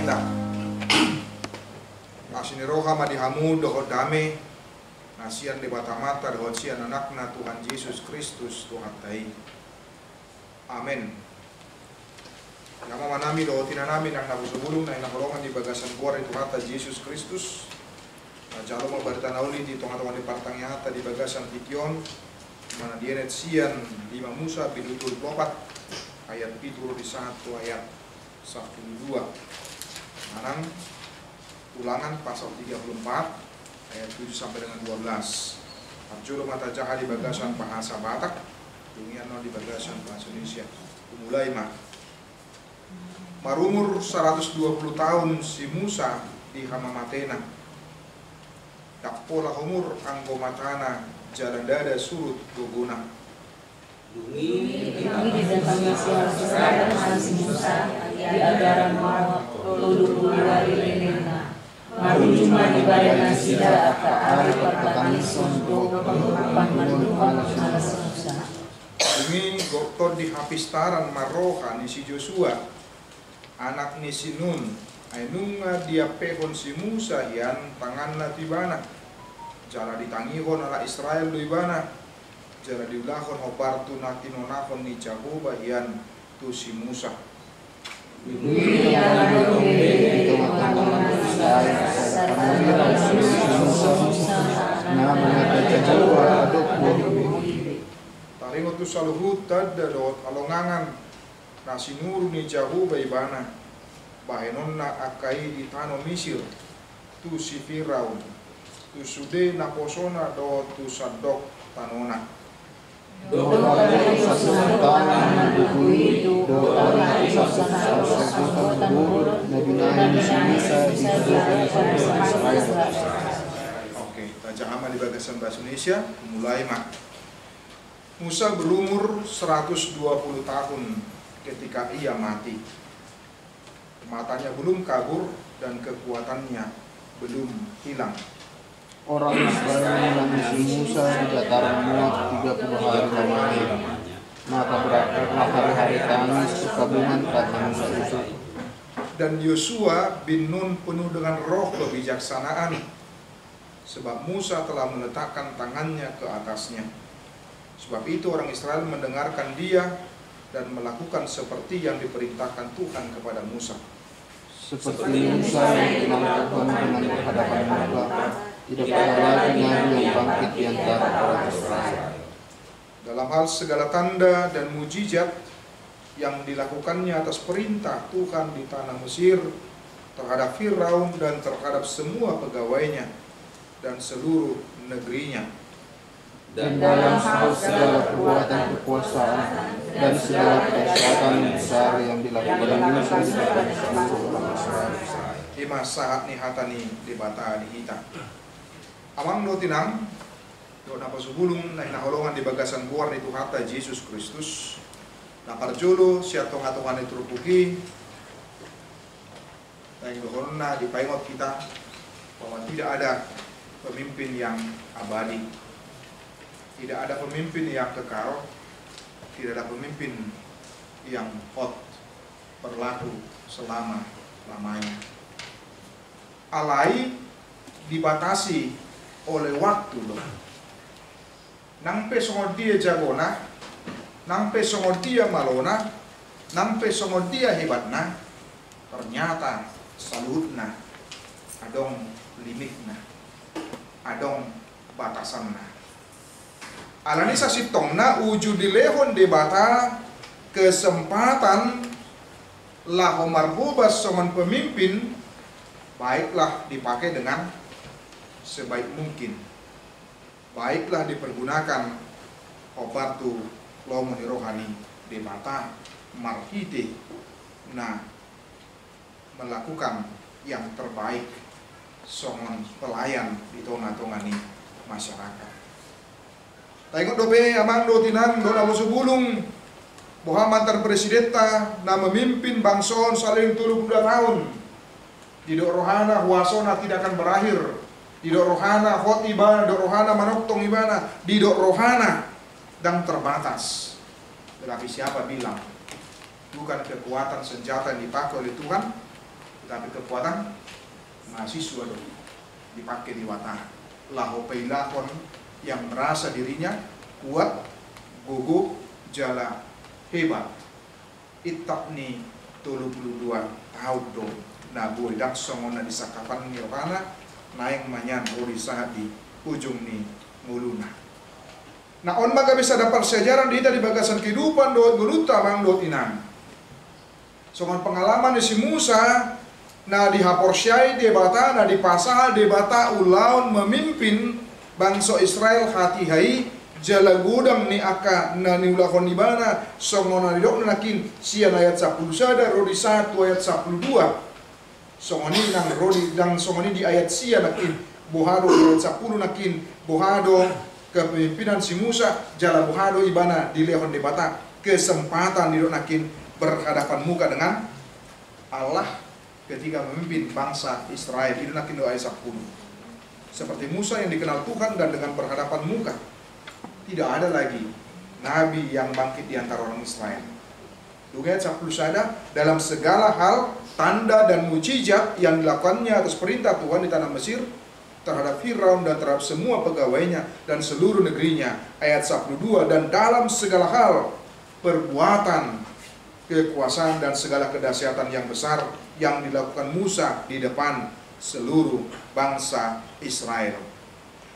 kita. Kasih roha madihamu dohot dame nasian di batamata dohot sian anakna Tuhan Yesus Kristus Tuhan tai. Amin. Nama manami dohotina nami nang nabu sebelum nang nakolongan di bagasan buar itu hata Yesus Kristus. Jalo mau berita nauli di tengah-tengah di partang hata di bagasan tikion mana dienet sian 5 Musa bidutul 4 ayat pitur di 1 ayat 1-2. Manang Ulangan pasal 34 ayat 7 sampai dengan 12. Arjuro mata jaha di bagasan bahasa Batak, Dungiano di bagasan bahasa Indonesia. Mulai marumur 120 tahun si Musa di Hamamatena. Dakpola umur anggo matana jalan dada surut gogona. Kami didatangi si Musa di agaran Moab lulu wari lenena. Marujuma di badan sida ka ari pertanison do pengurapan manuhan alas Musa. Ini goktor di hapistaran Maroha ni si Joshua anak ni si Nun ainunga dia pehon si Musa yan tangan na tibana jala ditangihon ala Israel do ibana jala diulahon hobartu natinonahon ni Jahoba yan tu si Musa. Taringot tu saluhut tadda dot alongangan nasi nuru ni Jahoba ibana bahenon na akai di tano Misir tu si Firaun tu sude na posona dot tu sadok tanona. Oke, tajahama di bagasan bahasa Indonesia mulai Musa berumur 120 tahun ketika ia mati. Matanya belum kabur dan kekuatannya belum hilang. Orang Israel menangisi Musa di dataran Moab 30 hari lamanya. Maka berakhirlah hari-hari tangis kekabungan kata Musa itu. Dan Yosua bin Nun penuh dengan roh kebijaksanaan, sebab Musa telah meletakkan tangannya ke atasnya. Sebab itu orang Israel mendengarkan dia dan melakukan seperti yang diperintahkan Tuhan kepada Musa. Seperti Musa yang dikenal Tuhan dengan berhadapan muka, tidak pernah lagi nabi yang bangkit di antara orang Israel. Dalam hal segala tanda dan mujizat yang dilakukannya atas perintah Tuhan di tanah Mesir terhadap Firaun dan terhadap semua pegawainya dan seluruh negerinya. Dan dalam hal segala perbuatan kekuasaan dan segala kedahsyatan besar yang dilakukan Musa di depan seluruh orang Israel. Ima saat nihatani di bata di hita. Amang do tinang do napa subulung na hinaholongan di bagasan buar itu hata Yesus Kristus. Naparjolo siya tonga-tongan itu rupuki. Tayang dohonna di paingot kita bahwa tidak ada pemimpin yang abadi. Tidak ada pemimpin yang kekal. Tidak ada pemimpin yang hot berlaku selama-lamanya. Alai dibatasi oleh waktu loh. Nampe songod dia jagona, nampe songod dia malona, nampe songod dia hebatna, ternyata salutna, adong limitna, adong batasanna. Alani sa sitongna uju dilehon debata kesempatan lah marhubas soman pemimpin baiklah dipakai dengan sebaik mungkin. Baiklah dipergunakan obartu lomoni rohani debata marhite nah melakukan yang terbaik soman pelayan di tongah-tongah masyarakat. Tengok dope amang do tinang do nabo subulung bahwa mantan presidenta na memimpin bangson saling 32 tahun. Di do rohana huasona tidak akan berakhir. Di do rohana hot ibana, do rohana manoktong ibana, di do rohana dan terbatas. Tetapi siapa bilang bukan kekuatan senjata yang dipakai oleh Tuhan Tetapi kekuatan mahasiswa dong dipakai di watah. Lahopeilakon yang merasa dirinya kuat, gugup, jala, hebat. Itapni 32 tahun dong. Nah boy dak songona di sakapan nirwana naik manyan ori saat di ujung ni muluna. Nah on maka bisa dapat sejarah di bagasan kehidupan dot geluta mang dot inang. Songon pengalaman di si Musa na dihaporsyai debata na dipasal debata ulaun memimpin bangsa Israel hati hai jala gudang ni aka na niulakon di bana songon na didok nakin sian ayat 10 sada rodi 1 ayat 12 songoni nang rodi dan songoni di ayat sian nakin bohado ayat 10 nakin bohado kepemimpinan si Musa jala bohado ibana di lehon debata kesempatan didok nakin berhadapan muka dengan Allah ketika memimpin bangsa Israel. Itu nakin ayat 10. Seperti Musa yang dikenal Tuhan dan dengan berhadapan muka. Tidak ada lagi nabi yang bangkit di antara orang Israel. Ayat 10 sada dalam segala hal tanda dan mujizat yang dilakukannya atas perintah Tuhan di tanah Mesir terhadap Firaun dan terhadap semua pegawainya dan seluruh negerinya. Ayat 12 dan dalam segala hal perbuatan kekuasaan dan segala kedahsyatan yang besar yang dilakukan Musa di depan seluruh bangsa Israel.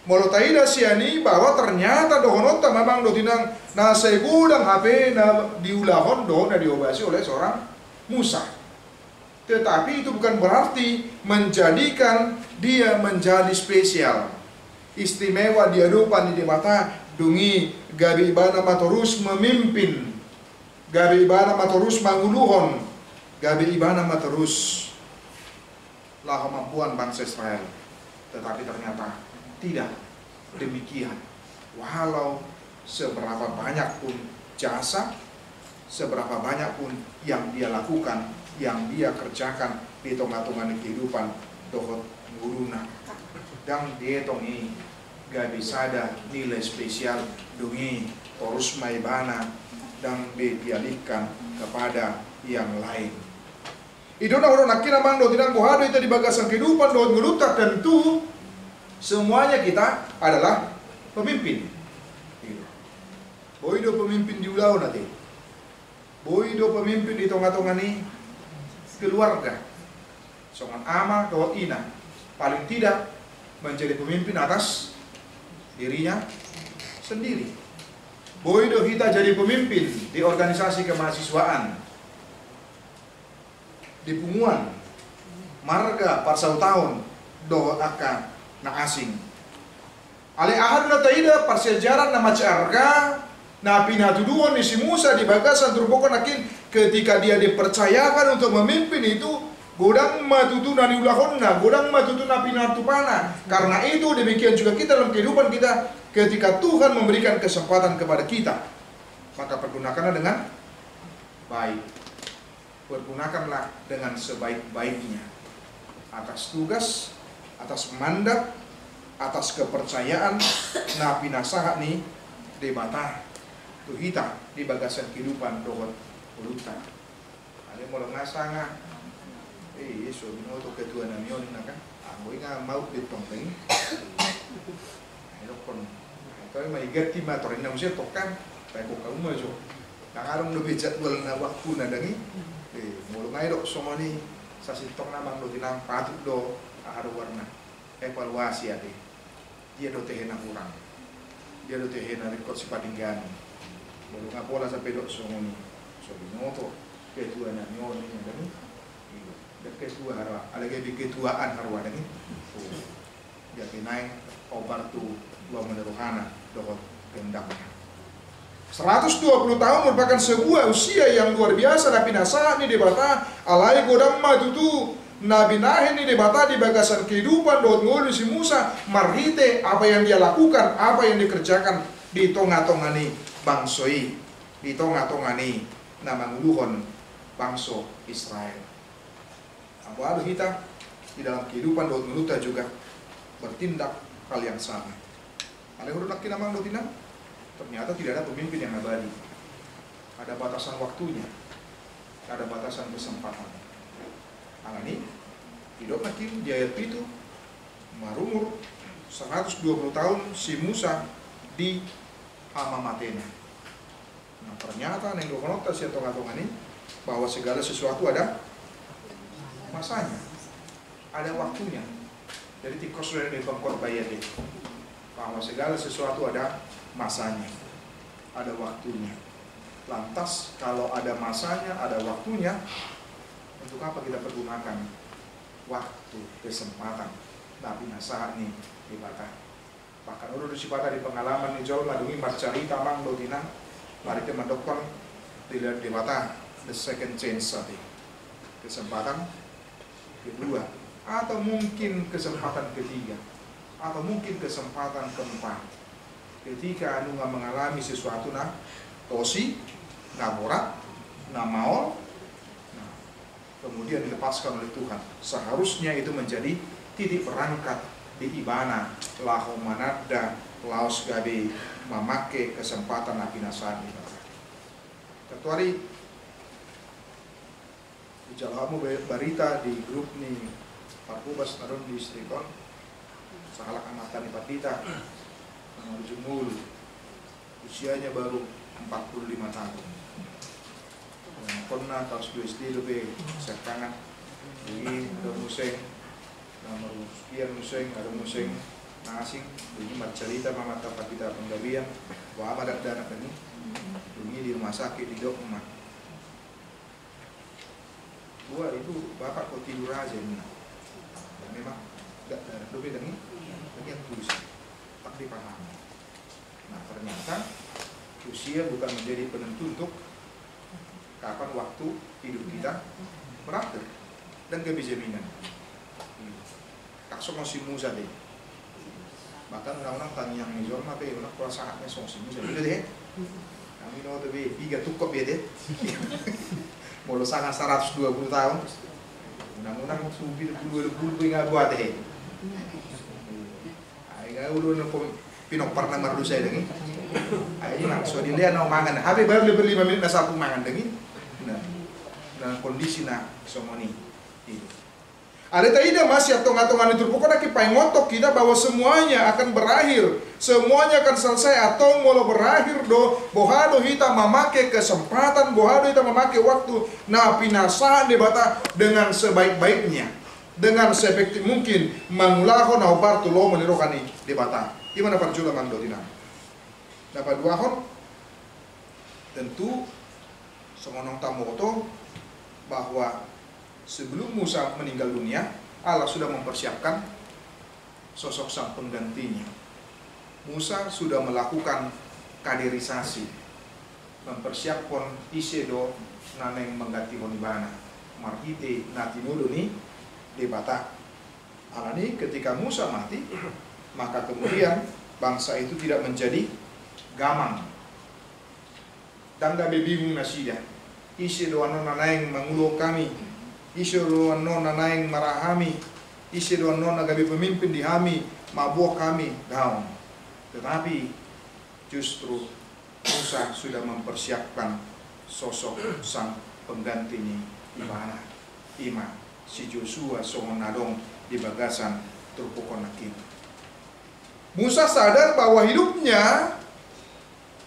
Molotaida siani bahwa ternyata dohonota memang dotinang na segudang HP na diulahon doh na diobasi oleh seorang Musa. Tetapi itu bukan berarti menjadikan dia menjadi spesial. Istimewa dia dupan di mata dungi gabi ibana matorus memimpin. Gabi ibana matorus manguluhon, gabi ibana matorus lah kemampuan bangsa Israel. Tetapi ternyata tidak demikian. Walau seberapa banyak pun jasa, seberapa banyak pun yang dia lakukan, yang dia kerjakan di tengah-tengah kehidupan dohot guruna. Dan dia tongi gabi sada nilai spesial dungi torus maibana dan dialihkan kepada yang lain. Idona orang nakina mang do tinang bohado itu di bagasan kehidupan do ngelutak tentu semuanya kita adalah pemimpin. Boido pemimpin di ulau nanti. Boido pemimpin di tengah-tengah ni keluarga. Songan ama do ina paling tidak menjadi pemimpin atas dirinya sendiri. Boido kita jadi pemimpin di organisasi kemahasiswaan, di punguan, marga parsau tahun, do aka na asing. Ale ahad na taida parsejaran na macarga, na pinatuduhan ni si Musa di bagasan turboko nakin ketika dia dipercayakan untuk memimpin itu, godang matutu na niulahonna, godang matutu na pinatupana. Karena itu demikian juga kita dalam kehidupan kita. Ketika Tuhan memberikan kesempatan kepada kita, maka pergunakanlah dengan baik. Pergunakanlah dengan sebaik-baiknya. Atas tugas, atas mandat, atas kepercayaan, napi nasaha nih debata tuhita di bagasan kehidupan dohot ulutan. Ada mau ngasanga, so binoto ketua namion nakan, aku ingat mau ditongeng. Kon kau maigati matorin na musya tokan tay ko kamu majo nakarong no jadwal na waktu na dangi mulung ay do somoni sa sintong namang do tinang patut do aharo warna evaluasi ade dia do tehena kurang dia do tehena rekod si patinggan mulung apola sa pedok somoni so binoto ketua na nyon ni dangi dak ketua harwa alage bi ketuaan harwa dangi jadi naik obar tu dua meneruhana dohot gendangnya. 120 tahun merupakan sebuah usia yang luar biasa. Tapi nasa ni debata alai godang matutu nabi nahin ni debata di bagasan kehidupan dohot ngulu si Musa marhite apa yang dia lakukan, apa yang dikerjakan di tengah-tengah ni bangsoi, di tengah-tengah ni nama nguluhon bangsa Israel. Apa ada kita di dalam kehidupan dohot nguluta juga bertindak hal yang sama. Ada huruf laki namang dotinang, ternyata tidak ada pemimpin yang abadi. Ada batasan waktunya, ada batasan kesempatan. Ini Hidup makin di ayat itu marumur 120 tahun si Musa di Amamatena. Nah, pernyataan yang dikonotasi atau ngatongan ini bahwa segala sesuatu ada masanya, ada waktunya. Jadi tikos sudah di pengkor bayar bahwa segala sesuatu ada masanya, ada waktunya. Lantas kalau ada masanya, ada waktunya, untuk apa kita pergunakan waktu, kesempatan? Nabi Nasa nih dibata. Bahkan udah disipata di pengalaman nih jauh ladungi marcarita mang dotina, mari teman dokter dilihat dibata the second chance tadi, kesempatan kedua, atau mungkin kesempatan ketiga, atau mungkin kesempatan keempat. Ketika anu mengalami sesuatu nah tosi, naborat, namaol, nah, kemudian dilepaskan oleh Tuhan. Seharusnya itu menjadi titik berangkat di ibana lahu manada laos gabe memakai kesempatan nabi nasani. Tertuari jalamu berita di grup nih Parpubas narun di Istrikon salah amatan di Patita nomor jumul usianya baru 45 tahun. Pernah tahun 2 lebih sekangan ini ada museng nomor sekian museng, ada museng asing ini bercerita mama tempat kita penggawian bahwa ada dana ini di rumah sakit di Dokma. Gua itu bapak kok tidur aja ini. Ya, memang enggak ada lebih dari bagian tulis tak dipahami. Nah ternyata usia bukan menjadi penentu untuk kapan waktu hidup kita berakhir dan kebijaminan. Kaksok si Musa deh. Bahkan orang-orang tanya yang nizor mah be, orang kuasa haknya si Musa itu deh. Kami no tuh be, tiga tukok be deh. Mulu sangat 120 tahun. Undang-undang subi 20 ingat buat deh. Ayo udah nopo pinok pernah merdu saya dengi. Ayo langsung dilihat no mangan. Habis baru lebih 5 menit na satu mangan dengi. Nah kondisi na semua nih. Ada tidak masih atongan-atongan itu pokoknya kita ngotok kita bahwa semuanya akan berakhir, semuanya akan selesai atau mau berakhir bohado kita memakai kesempatan, bohado kita memakai waktu napi nasa debata dengan sebaik-baiknya, dengan seefektif mungkin mangulaho na obartu lo menirokani debata. Gimana perjula mandotina? Dapat dua hon tentu semonong tamoto bahwa sebelum Musa meninggal dunia, Allah sudah mempersiapkan sosok sang penggantinya. Musa sudah melakukan kaderisasi, mempersiapkan isedo naneng mengganti honibana, marhite natinudo ni debata. Alani ketika Musa mati, maka kemudian bangsa itu tidak menjadi gamang dan gabe bingung nasidah. Isedo ano naneng mengulo kami. Isu nona naing marahami, isu nona gabi pemimpin di hami, mabuk kami down. Tetapi justru Musa sudah mempersiapkan sosok sang penggantinya Imana, Ima, si Joshua songonadong di bagasan terpukul nakin. Musa sadar bahwa hidupnya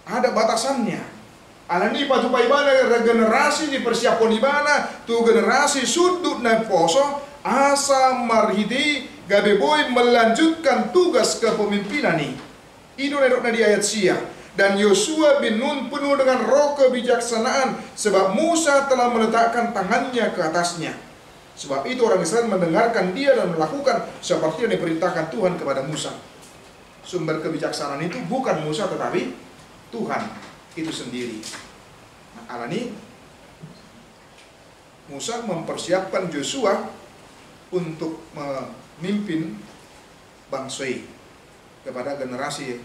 ada batasannya. Alani patupai bana regenerasi di persiapon ibana tu generasi sudut na poso asa marhidi gabe boy melanjutkan tugas kepemimpinan ni. Itu na di ayat sia. Dan Yosua bin Nun penuh dengan roh kebijaksanaan sebab Musa telah meletakkan tangannya ke atasnya. Sebab itu orang Israel mendengarkan dia dan melakukan seperti yang diperintahkan Tuhan kepada Musa. Sumber kebijaksanaan itu bukan Musa tetapi Tuhan itu sendiri. Nah, alani Musa mempersiapkan Joshua untuk memimpin bangsa kepada generasi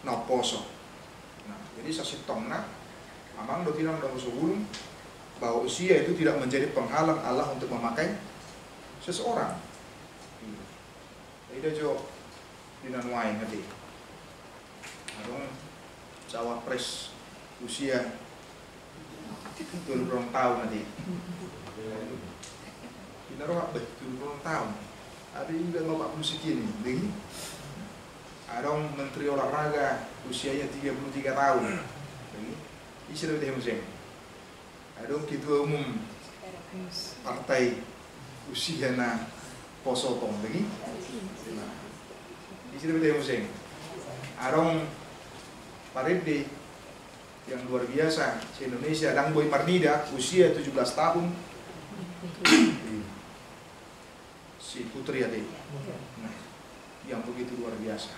naposo. Nah, jadi sasitongna amang do tinang do sebelum bahwa usia itu tidak menjadi penghalang Allah untuk memakai seseorang. Ida jo dinanuai nanti. Adong cawapres usia 20 tahun nanti. Naruh 70 tahun. Ada juga 40 sekian nih. Ada menteri olahraga usianya 33 tahun. Istilah dia musim. Ada ketua umum partai usia na posotong lagi. Istilah dia musim. Ada Parede yang luar biasa di Indonesia, Dang Boy Marnida usia 17 tahun. Si Putri Ade. Nah, yang begitu luar biasa.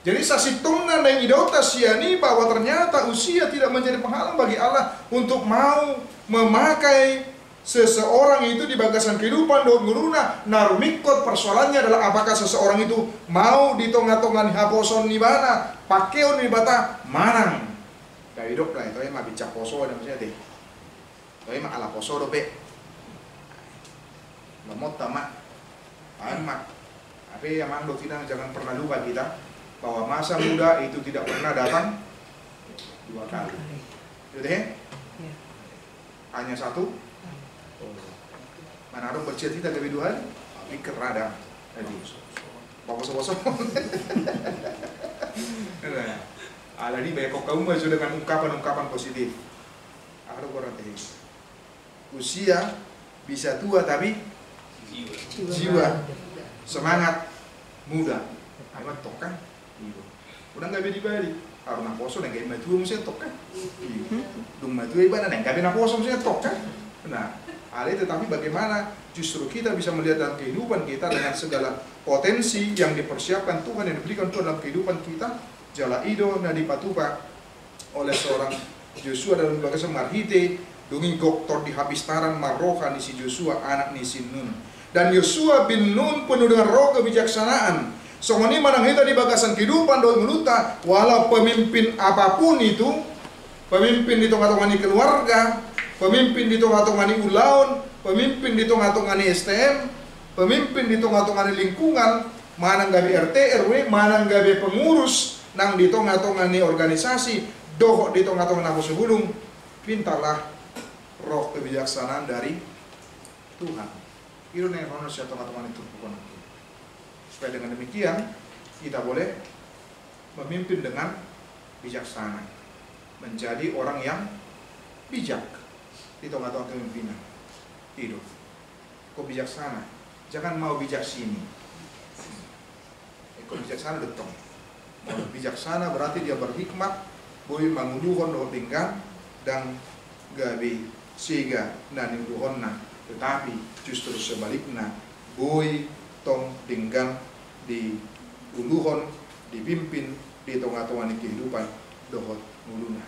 Jadi sasitungna dan idota siani bahwa ternyata usia tidak menjadi penghalang bagi Allah untuk mau memakai seseorang itu di bagasan kehidupan doa guruna. Narumikot persoalannya adalah apakah seseorang itu mau di tonga-tongan haposon nibana, pakeon nibata manang. Kayak hidup lah itu mah bicara poso dan maksudnya deh. Itu mah ala poso dope. Lemot tamak. Amat, tapi yang mando tidak jangan pernah lupa kita bahwa masa muda itu tidak pernah datang 2 kali. Gitu ya? Hanya 1. Mana orang bercita-cita lebih 2 hari? Pikir rada. Jadi, bosok-bosok. Aladi banyak kaum maju dengan ungkapan-ungkapan positif. Aku kurang tahu. Usia bisa tua tapi jiwa semangat muda. Ayo tok kan? Udah nggak bedi balik. Harus naposo dan kayak maju mesti tok kan? Dung maju ibadah neng kayak naposo mesti tok kan? Nah, ada tetapi bagaimana justru kita bisa melihat dalam kehidupan kita dengan segala potensi yang dipersiapkan Tuhan yang diberikan Tuhan dalam kehidupan kita. Jala ido na dipatupa oleh seorang Joshua dalam bagasan marhite dungi goktor di habistaran maroha ni si Joshua anak ni si Nun. Dan Yosua bin Nun penuh dengan roh kebijaksanaan. Songoni manang kita di bagasan kehidupan doa meluta, walau pemimpin apapun itu, pemimpin di tongah-tongani keluarga, pemimpin di tongah-tongani ulaun, pemimpin di tongah-tongani STM, pemimpin di tongah-tongani lingkungan, manang gabe RT RW, manang gabe pengurus, nang di tongah-tongani organisasi, doh di tongah-tongah napo sebelum, pintalah roh kebijaksanaan dari Tuhan. Itu yang manusia teman-teman itu bukan. Supaya dengan demikian kita boleh memimpin dengan bijaksana, menjadi orang yang bijak di tengah-tengah kepemimpinan hidup. Kok bijaksana? Jangan mau bijak sini. Kok bijaksana detong. Mau bijaksana berarti dia berhikmat, boleh menguluhon doa tinggal dan gabi siga dan iluhonna. Tetapi justru sebaliknya boy tong dengan di uluhon dipimpin di tengah-tengah kehidupan dohot muluna.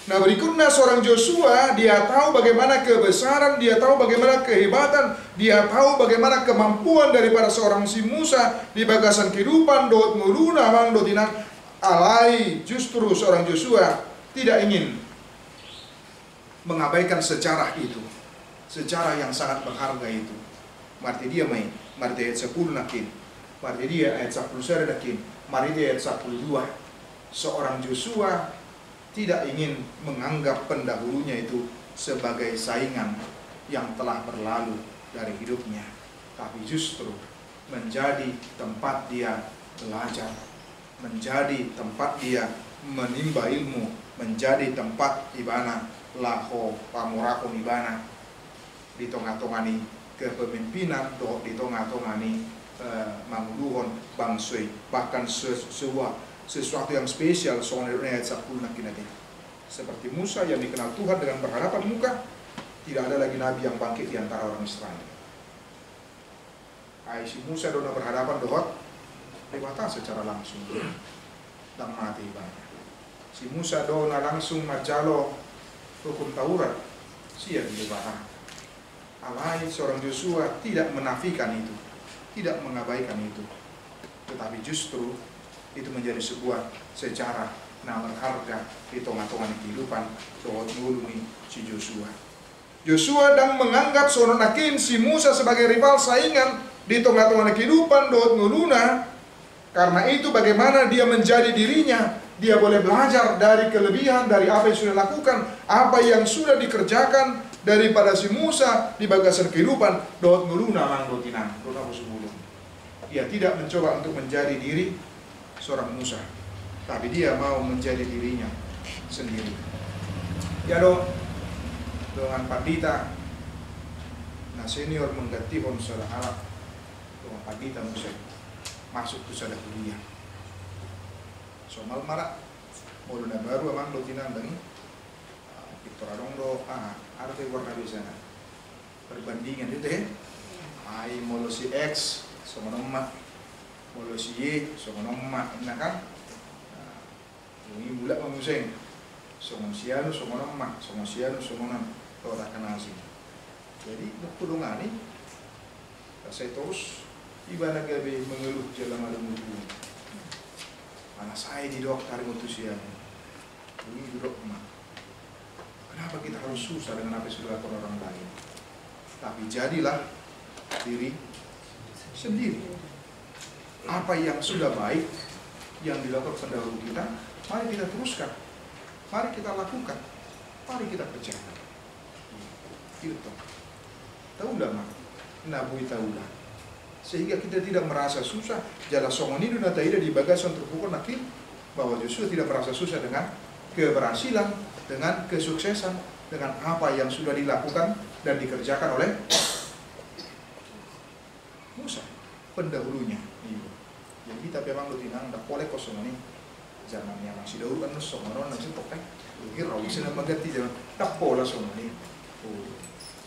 Nah berikutnya seorang Joshua, dia tahu bagaimana kebesaran, dia tahu bagaimana kehebatan, dia tahu bagaimana kemampuan daripada seorang si Musa di bagasan kehidupan dohot muluna mang dotinan alai. Justru seorang Joshua tidak ingin mengabaikan sejarah itu, sejarah yang sangat berharga itu. Marti dia main, marti ayat 10 nakin, marti dia ayat 10 nakin, marti dia ayat 12. Seorang Joshua tidak ingin menganggap pendahulunya itu sebagai saingan yang telah berlalu dari hidupnya, tapi justru menjadi tempat dia belajar, menjadi tempat dia menimba ilmu, menjadi tempat ibana laho pamurako ibana di tongah-tongani kepemimpinan doh di tongah-tongani manguluhon bangsui, bahkan sesuatu yang spesial soalnya ayat 10 nakinati. Seperti Musa yang dikenal Tuhan dengan berhadapan muka, tidak ada lagi nabi yang bangkit di antara orang Israel. Si Musa dona berhadapan dohot dewata secara langsung dan mati banyak. Si Musa dona langsung majalo hukum Taurat siap dibahas. Alai seorang Joshua tidak menafikan itu, tidak mengabaikan itu, tetapi justru itu menjadi sebuah sejarah nah berharga di tengah-tengah kehidupan dohot muluni si Joshua. Joshua dan menganggap seorang Akin si Musa sebagai rival saingan di tengah-tengah kehidupan dohot muluna. Karena itu bagaimana dia menjadi dirinya, dia boleh belajar dari kelebihan, dari apa yang sudah dilakukan, apa yang sudah dikerjakan, daripada si Musa di bagasan kehidupan dot ngeluna mang dotinang dona sebelum. Dia tidak mencoba untuk menjadi diri seorang Musa, tapi dia mau menjadi dirinya sendiri. Ya dong, dengan Pandita nah senior mengganti saudara Arab dengan Pandita Musa masuk ke saudara kuliah. Somal marak mulai baru emang dotinang dengan Victor Adongdo ada warna di sana perbandingan itu ya. Ai molo si X sama nomor molo si Y sama nomor enak kan. Ini bulat memusing sama sianu sama nomor sama sianu sama nom orang kenal sih. Jadi kudungan ini saya terus ibadah gabe mengeluh jalan malam itu. Anak saya di dokter mutusian. Ini duduk emak. Kenapa kita harus susah dengan apa yang sudah dilakukan orang lain? Tapi jadilah diri sendiri. Apa yang sudah baik yang dilakukan pendahulu kita, mari kita teruskan, mari kita lakukan, mari kita kerjakan. Itu taulah mak, nabui taulah. Sehingga kita tidak merasa susah. Jala songoni duna taida di bagasan terpukul nakil bahwa justru tidak merasa susah dengan keberhasilan, dengan kesuksesan, dengan apa yang sudah dilakukan dan dikerjakan oleh Musa pendahulunya. Jadi tapi memang lu tinang dak boleh kosong ini zamannya masih dahulu kan sonoron masih pokoknya kira bisa mengganti zaman tak pola sonon ini.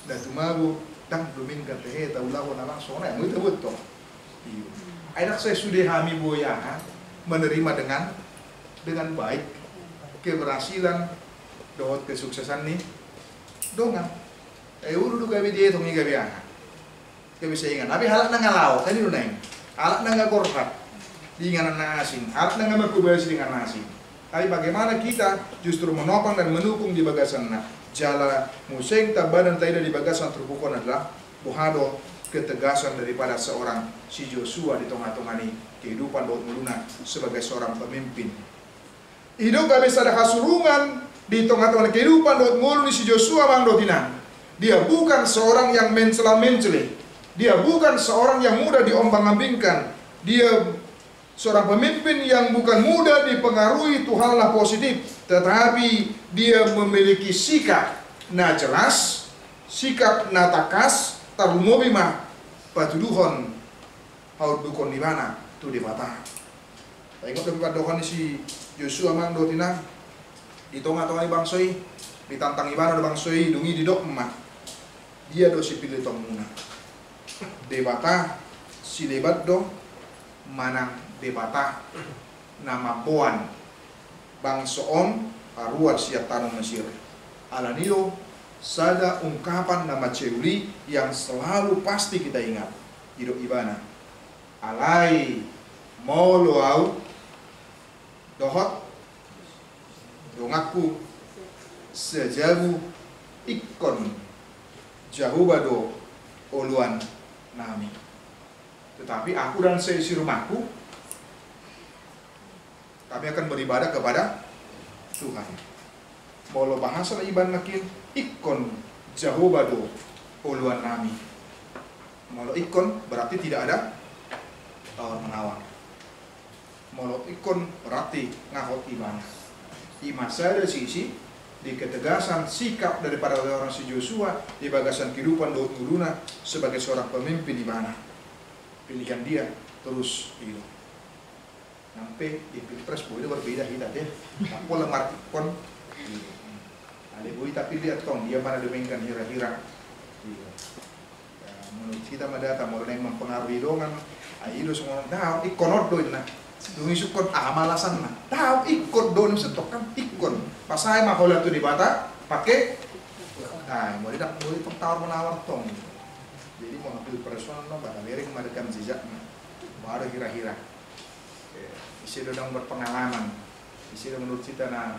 Dan tumabu tang blumin kate tahu lawan alang sona yang itu betul. Anak saya sudah hami boya menerima dengan baik keberhasilan dohot kesuksesan nih dongan udah gabi dia tong gabi ana gabi saingan tapi halak nang ngalau tadi udah neng halak nang korhat dengan asing halak nang berkubasi dengan asing tapi bagaimana kita justru menopang dan mendukung di bagasan jala museng tabadan taida di bagasan terpukul adalah buhado ketegasan daripada seorang si Joshua di tengah-tengah ini kehidupan dohot meluna sebagai seorang pemimpin. Hidup gak bisa ada kasurungan di tengah-tengah kehidupan dot ngulu si Joshua bang dotina. Dia bukan seorang yang mencela-mencela. Dia bukan seorang yang mudah diombang-ambingkan. Dia seorang pemimpin yang bukan mudah dipengaruhi Tuhanlah positif, tetapi dia memiliki sikap na jelas, sikap na takas, tarumobi mah patuduhon haud dukon di mana tu di mata. Tengok depan dohan si Joshua mang dotina di tengah-tengah bangsoi ditantang ibana bangsoi dungi di dok emak dia do si pilih tong muna debata si debat do manang debata nama boan bangsoon aruat siap tanah Mesir alanilo sada ungkapan nama ceuli yang selalu pasti kita ingat hidup ibana alai molo au dohot dongaku sejauh ikon jauh bado oluan nami. Tetapi aku dan seisi rumahku kami akan beribadah kepada Tuhan. Molo bahasa iban makin ikon jauh bado oluan nami. Molo ikon berarti tidak ada tawar menawar. Molo ikon berarti ngahot ibadah. Imasa ada sisi di ketegasan sikap daripada orang si Joshua di bagasan kehidupan Daud Nguruna sebagai seorang pemimpin di mana pilihan dia terus itu. Sampai di pilpres boleh berbeda kita deh. Aku lemar ikon. Ada boleh tapi lihat tong dia mana demikian hira-hira. Menurut kita mendata mau yang mempengaruhi dongan. Ayo semua dah ikonot doin nah. Dungi sukon amalasan nah. Tahu ikut don setok kan ikon. Pas saya mah kalau tu di bata pakai nah mau tidak boleh tawar menawar tong. Jadi mau ambil personal no pada miring madekam jejak baru hira-hira. Isi dong berpengalaman. Isi dong menurut kita nah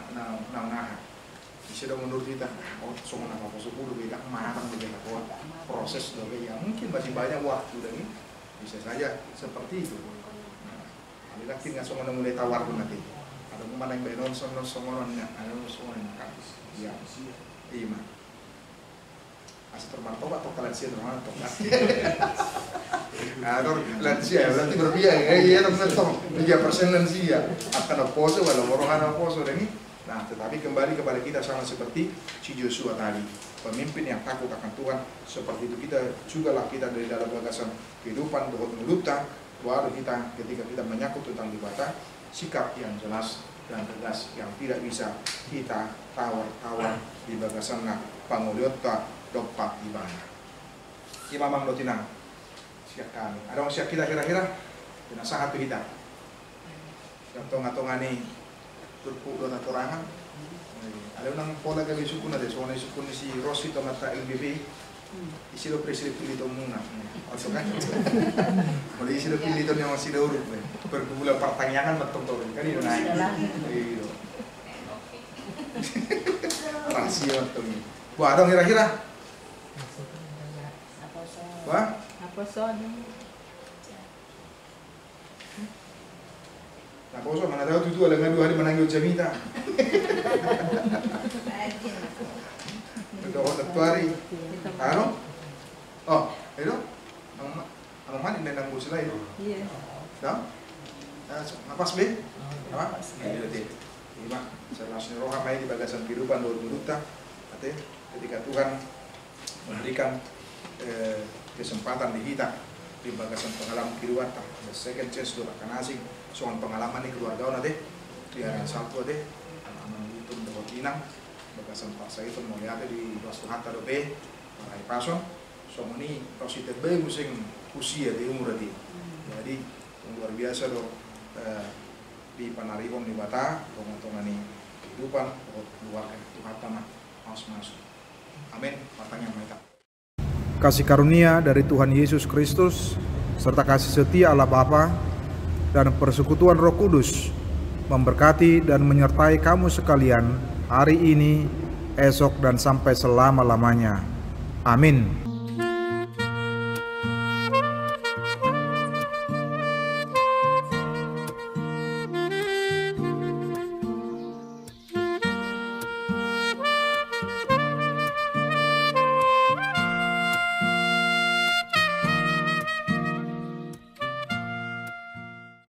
Isi dong menurut kita oh semua apa posuk udah beda matang begitu proses loh ya mungkin masih banyak waktu dan ini bisa saja seperti itu. Laki nggak semua mulai tawar pun nanti. Ada mana yang benon sonoronnya, ada sonoran kan? Iya, iya. Asal termantau atau lansia termantau kan? Nah, lansia berarti berbiaya. Iya teman-teman, 3% lansia akan oposo walau morohan oposo ini. Nah, tetapi kembali kepada kita sama seperti si Joshua tadi, pemimpin yang takut akan Tuhan. Seperti itu kita juga lah kita dari dalam bagasan kehidupan dohot mulutnya, baru kita ketika kita menyangkut tentang ibadah, sikap yang jelas dan tegas yang tidak bisa kita tawar-tawar di bagasan panguliota dopak ibadah. Imam dotinang siap kami. Ada orang siap kita kira-kira jenazah hatu kita. Yang tonga-tonga nih turpu dona torangan. Ada orang pola kali suku nade soalnya suku ni si Rosi tomata LBB. Isi do presiden pilih tomuna. Atau kan? Mulai isi do pilih tom yang masih daur. Pergumulan pertanyaan betul kan itu naik. Iyo. Rahasia betul ni. Wah, ada kira-kira. Wah? Apa soal? Nah, poso mana tahu tuh ada 2 hari menanggil jamita. Udah waktu hari. Ano? Oh, itu? Ang man inang busi lain. Iya. Dah? Napas be? Apa? Ini berarti. Lima. Selasnya roha mai di bagasan kehidupan duluta. Ate ketika Tuhan memberikan kesempatan di kita di bagasan pengalaman kehidupan, second chance dulu akan asing soal pengalaman di keluarga nanti dia satu deh anak itu dapat inang bagasan paksa itu mau lihat di kelas hatta dope pakai pason so ini positif bayi musim usia di umur tadi jadi luar biasa do di panarihon di bata tongan nih kehidupan keluarga hatta mah masuk amin matanya mereka. Kasih karunia dari Tuhan Yesus Kristus serta kasih setia Allah Bapa dan persekutuan Roh Kudus memberkati dan menyertai kamu sekalian hari ini, esok dan sampai selama-lamanya. Amin.